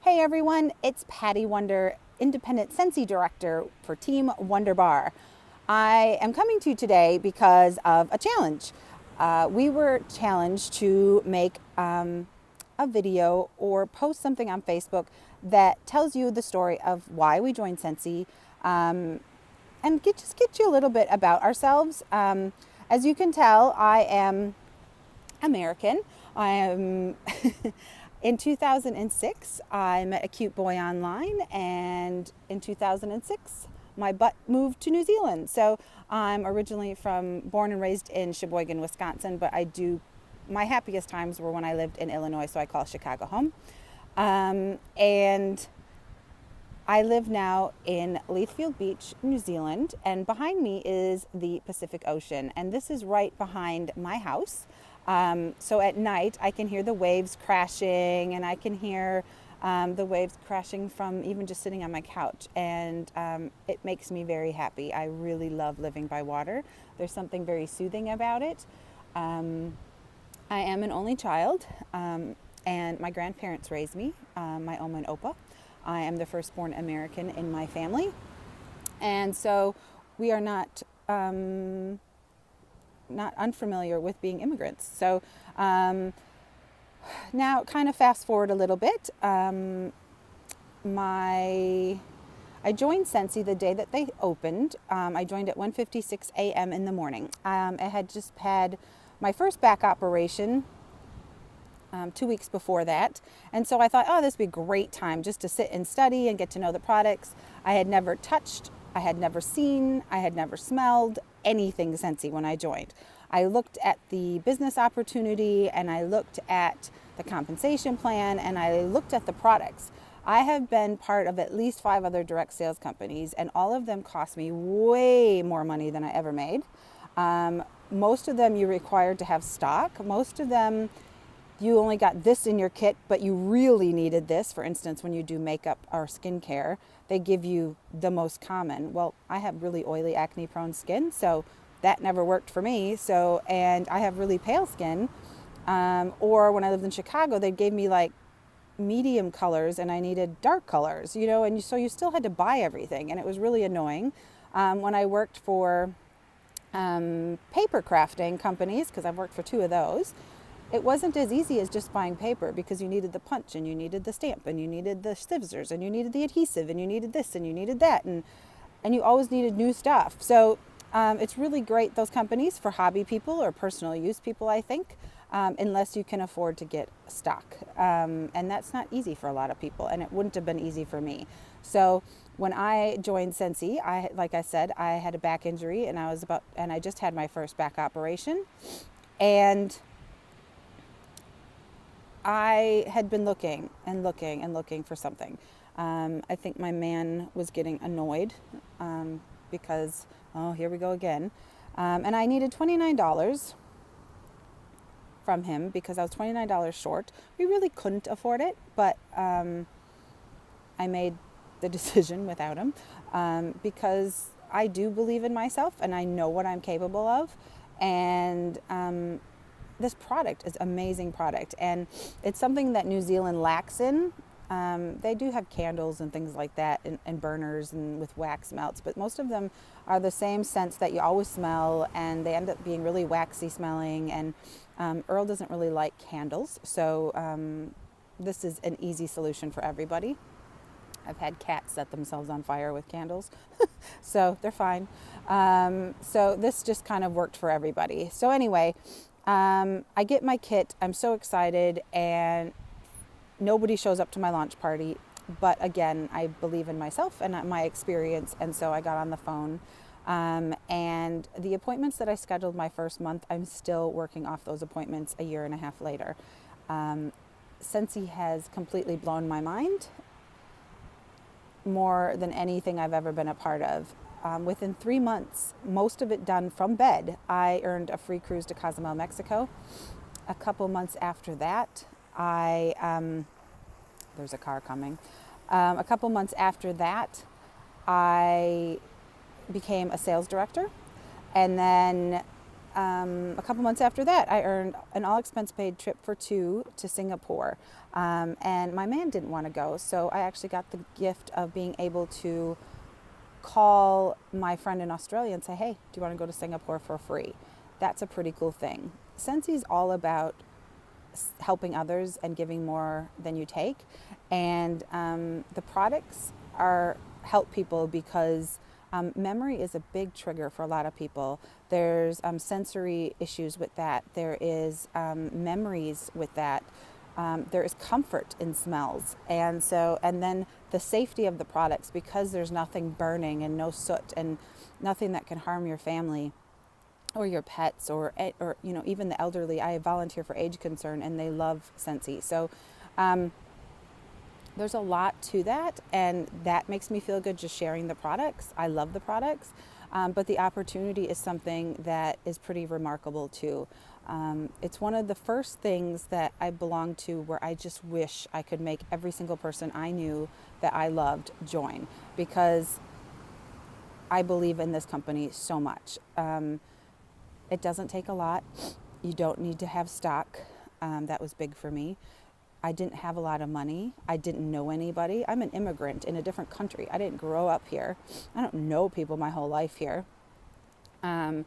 Hey everyone, it's Patty Wunder, Independent Scentsy Director for Team Wonder Bar. I am coming to you today because of a challenge. We were challenged to make a video or post something on Facebook that tells you the story of why we joined Scentsy, and just get you a little bit about ourselves. As you can tell, I am American. I am in 2006, I met a cute boy online, and in 2006, my butt moved to New Zealand. So I'm originally born and raised in Sheboygan, Wisconsin, but my happiest times were when I lived in Illinois, so I call Chicago home. And I live now in Leithfield Beach, New Zealand, and behind me is the Pacific Ocean, and this is right behind my house. So at night I can hear the waves crashing, and I can hear the waves crashing from even just sitting on my couch, and it makes me very happy. I really love living by water. There's something very soothing about it. I am an only child, and my grandparents raised me, my Oma and Opa. I am the firstborn American in my family, and so we are not unfamiliar with being immigrants. So now, kind of fast forward a little bit. I joined Scentsy the day that they opened. I joined at 1:56 a.m. in the morning. I had just had my first back operation 2 weeks before that. And so I thought, oh, this would be a great time just to sit and study and get to know the products. I had never touched, I had never seen, I had never smelled anything Scentsy when I joined. I looked at the business opportunity, and I looked at the compensation plan, and I looked at the products. I have been part of at least 5 other direct sales companies, and all of them cost me way more money than I ever made. Most of them you required to have stock. Most of them you only got this in your kit, but you really needed this. For instance, when you do makeup or skincare, they give you the most common. Well, I have really oily, acne-prone skin, so that never worked for me. And I have really pale skin. Or when I lived in Chicago, they gave me like medium colors, and I needed dark colors, and so you still had to buy everything, and it was really annoying. When I worked for paper crafting companies, because I've worked for 2 of those, it wasn't as easy as just buying paper, because you needed the punch, and you needed the stamp, and you needed the scissors, and you needed the adhesive, and you needed this, and you needed that, and you always needed new stuff. So it's really great, those companies, for hobby people or personal use people, I think, unless you can afford to get stock. And that's not easy for a lot of people, and it wouldn't have been easy for me. So when I joined Scentsy, like I said, I had a back injury, and I just had my first back operation, and I had been looking and looking and looking for something. I think my man was getting annoyed because, oh, here we go again. And I needed $29 from him because I was $29 short. We really couldn't afford it, but I made the decision without him because I do believe in myself, and I know what I'm capable of. And this product is an amazing product, and it's something that New Zealand lacks in. They do have candles and things like that, and burners and with wax melts, but most of them are the same scents that you always smell, and they end up being really waxy smelling. And Earl doesn't really like candles, so this is an easy solution for everybody. I've had cats set themselves on fire with candles, so they're fine. So this just kind of worked for everybody. So anyway, I get my kit. I'm so excited, and nobody shows up to my launch party. But again, I believe in myself and my experience, and so I got on the phone. And the appointments that I scheduled my first month, I'm still working off those appointments a year and a half later. Scentsy has completely blown my mind, more than anything I've ever been a part of. Within 3 months, most of it done from bed, I earned a free cruise to Cozumel, Mexico. A couple months after that, there's a car coming. A couple months after that, I became a sales director. And then a couple months after that, I earned an all expense paid trip for two to Singapore. And my man didn't want to go. So I actually got the gift of being able to call my friend in Australia and say, hey, do you want to go to Singapore for free? That's a pretty cool thing. Scentsy is all about helping others and giving more than you take. And the products are help people because memory is a big trigger for a lot of people. There's sensory issues with that. There is memories with that. There is comfort in smells. And then the safety of the products, because there's nothing burning and no soot and nothing that can harm your family or your pets or even the elderly. I volunteer for Age Concern and they love Scentsy. So there's a lot to that, and that makes me feel good just sharing the products. I love the products, but the opportunity is something that is pretty remarkable too. It's one of the first things that I belong to where I just wish I could make every single person I knew that I loved join, because I believe in this company so much. It doesn't take a lot. You don't need to have stock. That was big for me. I didn't have a lot of money. I didn't know anybody. I'm an immigrant in a different country. I didn't grow up here. I don't know people my whole life here. And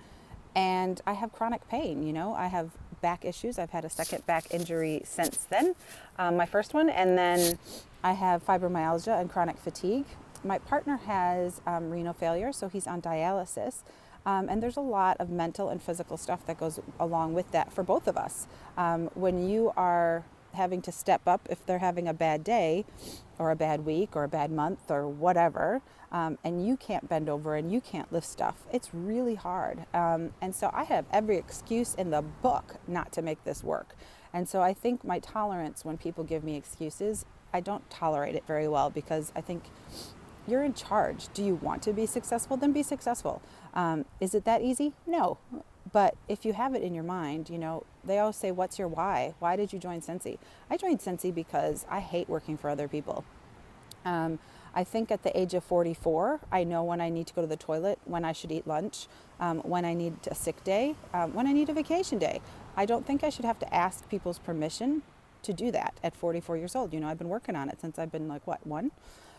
I have chronic pain, I have back issues. I've had a second back injury since then, my first one. And then I have fibromyalgia and chronic fatigue. My partner has renal failure, so he's on dialysis. And there's a lot of mental and physical stuff that goes along with that for both of us. When you are having to step up if they're having a bad day or a bad week or a bad month or whatever, and you can't bend over and you can't lift stuff, it's really hard. And so I have every excuse in the book not to make this work. And so I think my tolerance when people give me excuses, I don't tolerate it very well, because I think you're in charge. Do you want to be successful? Then be successful. Is it that easy? No. But if you have it in your mind, they always say, what's your why? Why did you join Scentsy? I joined Scentsy because I hate working for other people. I think at the age of 44, I know when I need to go to the toilet, when I should eat lunch, when I need a sick day, when I need a vacation day. I don't think I should have to ask people's permission to do that at 44 years old. I've been working on it since I've been one?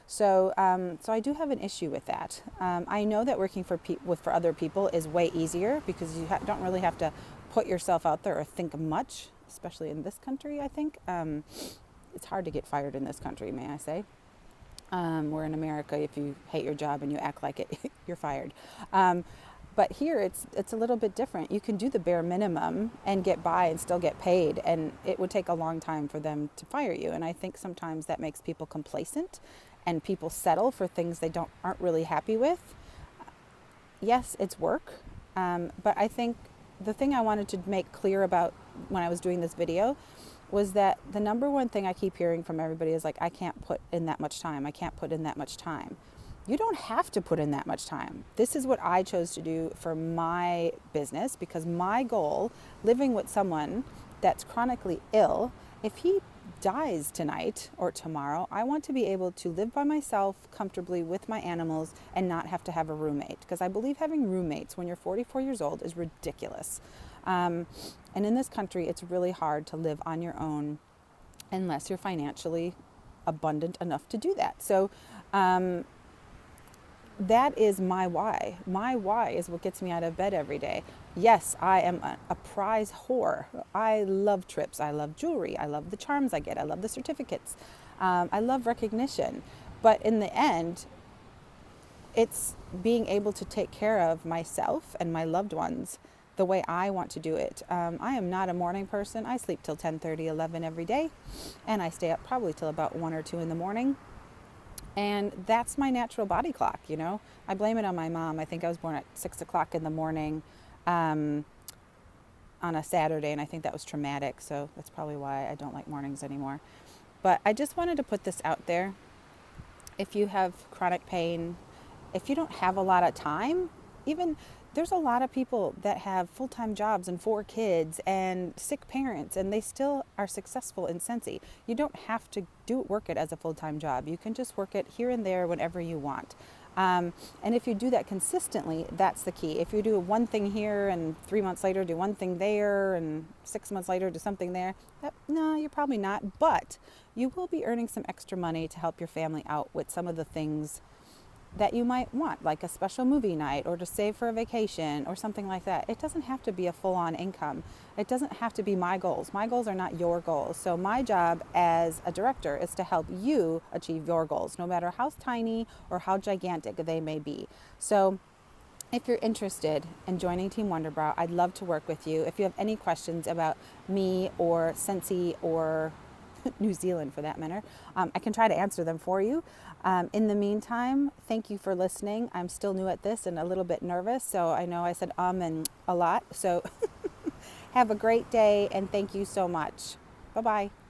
So I do have an issue with that. I know that working for other people is way easier, because you don't really have to put yourself out there or think much, especially in this country, I think. It's hard to get fired in this country, may I say. Where in America, if you hate your job and you act like it, you're fired. But here it's a little bit different. You can do the bare minimum and get by and still get paid, and it would take a long time for them to fire you. And I think sometimes that makes people complacent, and people settle for things they aren't really happy with. Yes, it's work, but I think the thing I wanted to make clear about when I was doing this video was that the number one thing I keep hearing from everybody is like, I can't put in that much time. I can't put in that much time. You don't have to put in that much time. This is what I chose to do for my business, because my goal, living with someone that's chronically ill, if he dies tonight or tomorrow, I want to be able to live by myself comfortably with my animals and not have to have a roommate, because I believe having roommates when you're 44 years old is ridiculous. And in this country, it's really hard to live on your own unless you're financially abundant enough to do that. So that is my why. My why is what gets me out of bed every day. Yes, I am a prize whore. I love trips. I love jewelry. I love the charms I get. I love the certificates. I love recognition. But in the end, it's being able to take care of myself and my loved ones the way I want to do it. I am not a morning person. I sleep till 10:30, 11 every day, and I stay up probably till about 1 or 2 in the morning. And that's my natural body clock, I blame it on my mom. I think I was born at 6 o'clock in the morning on a Saturday, and I think that was traumatic. So that's probably why I don't like mornings anymore. But I just wanted to put this out there. If you have chronic pain, if you don't have a lot of time, even there's a lot of people that have full-time jobs and 4 kids and sick parents, and they still are successful in Scentsy. You don't have to work it as a full-time job. You can just work it here and there whenever you want. And if you do that consistently, that's the key. If you do one thing here and 3 months later do one thing there and 6 months later do something there, no, you're probably not. But you will be earning some extra money to help your family out with some of the things that you might want, like a special movie night or to save for a vacation or something like that. It doesn't have to be a full-on income. It doesn't have to be my goals. My goals are not your goals. So my job as a director is to help you achieve your goals, no matter how tiny or how gigantic they may be. So if you're interested in joining Team Wonderbrow, I'd love to work with you. If you have any questions about me or Scentsy or New Zealand for that matter, I can try to answer them for you. In the meantime, thank you for listening. I'm still new at this and a little bit nervous, so I know I said and a lot. So have a great day and thank you so much. Bye-bye.